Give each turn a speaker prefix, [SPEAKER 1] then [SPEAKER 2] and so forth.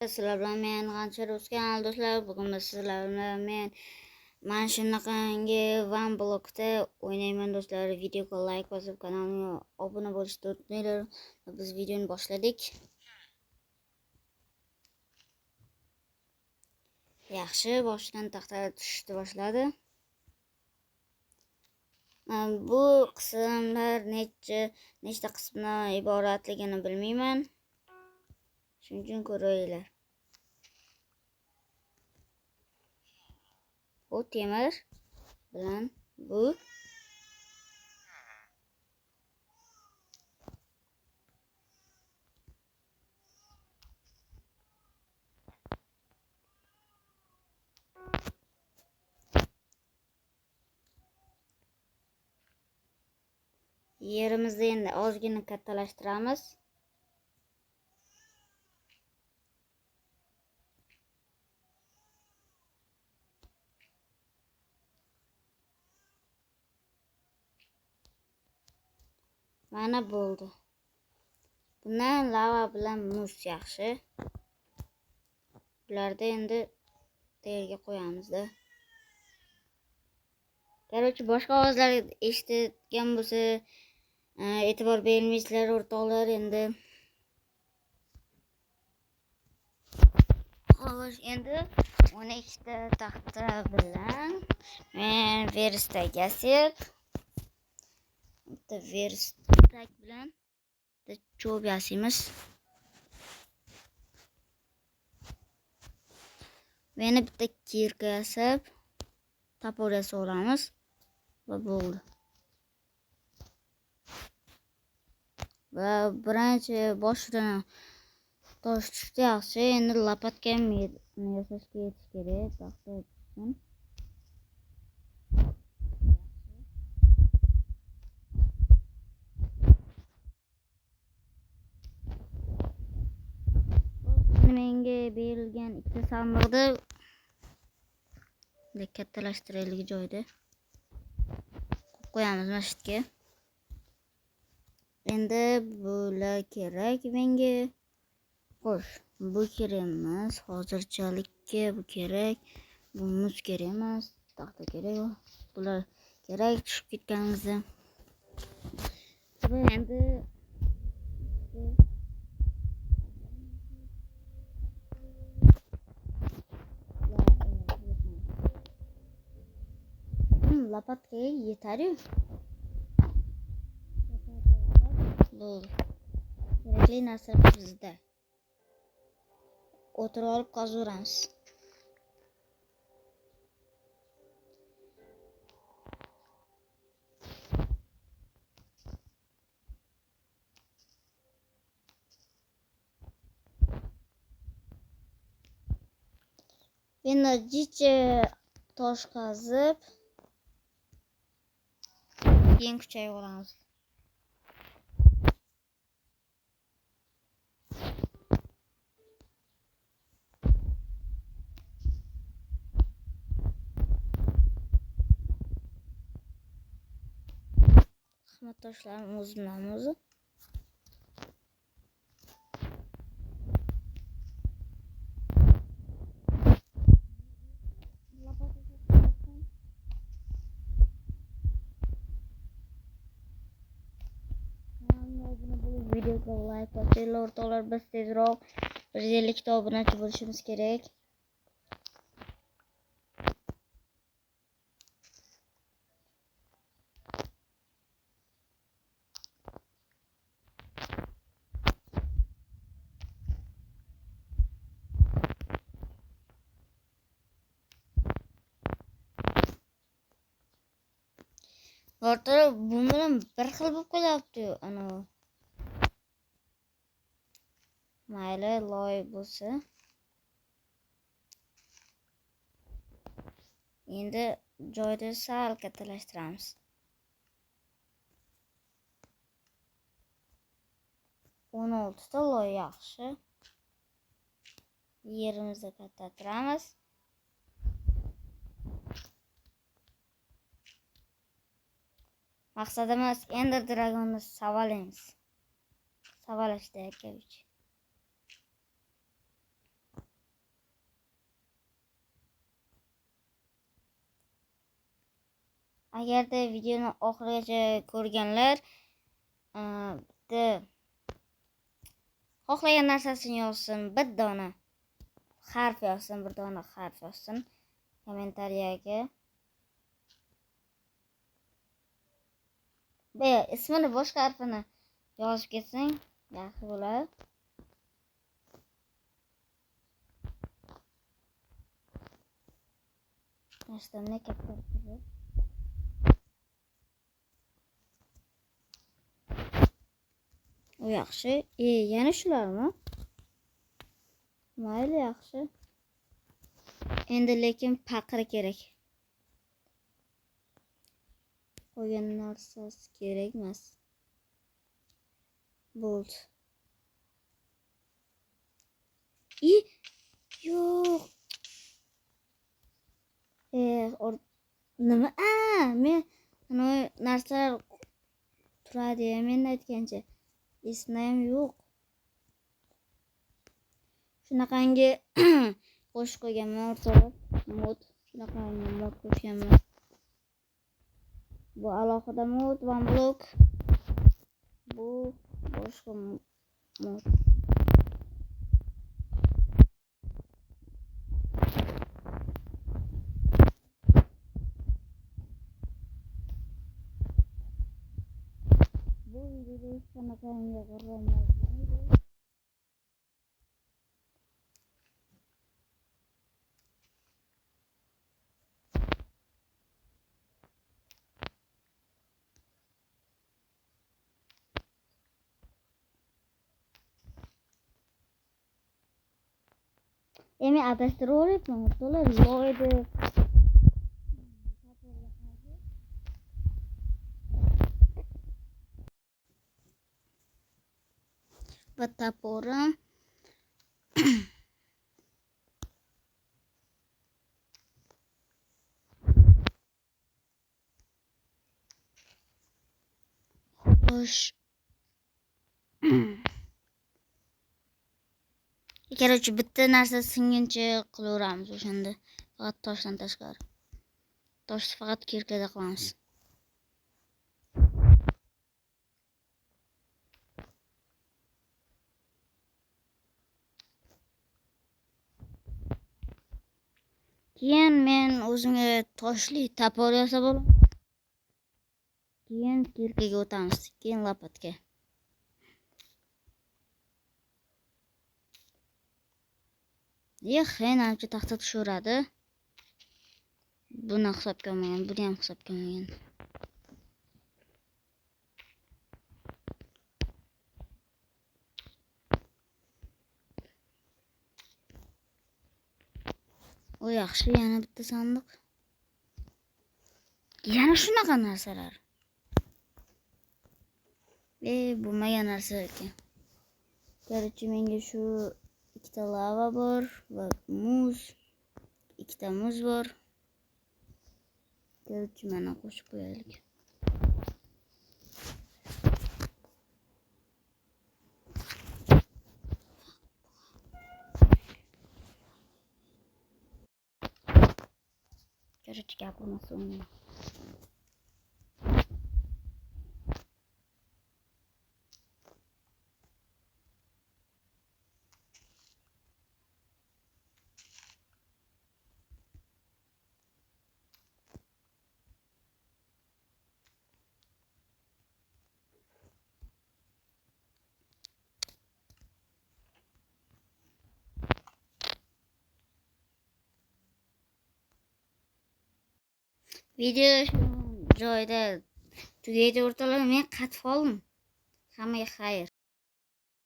[SPEAKER 1] Sizlar bilan men G'anchir kanal do'stlar. Bugun biz sizlar bilan mana shunaqangi One Block'da o'ynayman do'stlar. Videoga like bosib kanalimga obuna bo'lishni unutmanglar. Biz videoni boshladik. Yaxshi, boshidan taxta tushishni boshladi. Bu qismlar nechta qismdan iboratligini bilmayman. Shuning uchun ko'ringlar. Bu temir bilan bu yerimizni endi ozgina kattalashtiramiz. Mana bo'ldi. Bundan lava bilan muz yaxshi. Bularda endi terga qo'yamiz-da. Короче, boshqa ovozlar eshitgan bo'lsa, e'tibor bermaysizlar o'rtoqlar endi. Xo'sh, endi 12 ta taxta bilan men verstagasiz verstak bilan cho'p yasaymiz. Meni bitta kirka yasab topor yasolamiz va bo'ldi. Va birinchi boshidan tosh tushdi yaxshi. Endi lopatka yasashga yetish kerak. Taxta tushsin. Menga berilgan ikkita sandiqda kattalashtiraylik joyda qo'yamiz masjidga. Endi bular kerak menga. Xo'sh, bu kerak emas. Hozirchalikka bu kerak. Bu muz kerak emas. Taxta kerak. Bular kerak tushib ketganimizda. Va endi lopatkaga yetar-ku. Bo'ldi. Kerakli narsa bizda. O'tirib olib qozaveramiz. Endi jicha tosh qazib keyin kuchayaveramiz. Xizmat toshlarim o'zimdan o'zi. Videoga like bosinglar o'rtoqlar, biz tezroq 150 ta obunachi bo'lishimiz kerak. O'rtoqlar, bu bilan bir xil bo'lib qolyapti. Ana mayli, loy bo'lsa. Endi joyda sal kattalashtiramiz. O'n 16 ta loy yaxshi. Yerimizni kattatiramiz. Maqsadimiz Ender Dragonni savalaymiz. Savalashda akavich. agarda videoni oxirigacha ko'rganlar bitta xohlagan narsasini yozsin, bir dona harf yozsin, bir dona harf yozsin kommentariyaga. Ismini boshqa harfini yozib ketsang yaxshi bo'ladi. Nashtamni katta qilib. O yaxshi. Yana shularmi? Mayli, yaxshi. Endi lekin paqir kerak. Qolgan narsasi kerak emas. Bo'ldi. Yo'q. Nima? Men narsalar turadi, men aytgancha. Esimda yo'q. Shunaqangi qo'shib qo'yganman o'rtalab mod. Shunaqangi mod qo'shganman. Bu alohida mod, one block. Bu boshqa mod. Bu videoda shunaqangi qirromlar. Emi adashtirib olyapman. To'la loydi. Va taporim. Xo'sh. Kerakchi bitta narsa singuncha qilaveramiz o'shanda. Faqat toshdan tashqari. Toshni faqat kirkada qilamiz. Keyin men o'zimga toshli tapor yasab olaman. Keyin kirkaga o'tamiz. Keyin lopatga. Ancha taxta tushaveradi. Buni hisobga olmagan, buni ham hisobga olmagan. O yaxshi, yana bitta sandiq. Yana shunaqa narsalar. Bo'lmagan narsa ekan. Kerakchi menga shu ikkita lava bor va muz. Ikkita muz bor. Kerakchi mana qo'shib qo'yaylik. Kerakchi gapirmasa o'ynayman. Video joyda tugaydi o'rtalar, men qatib oldim. Hammaga xayr.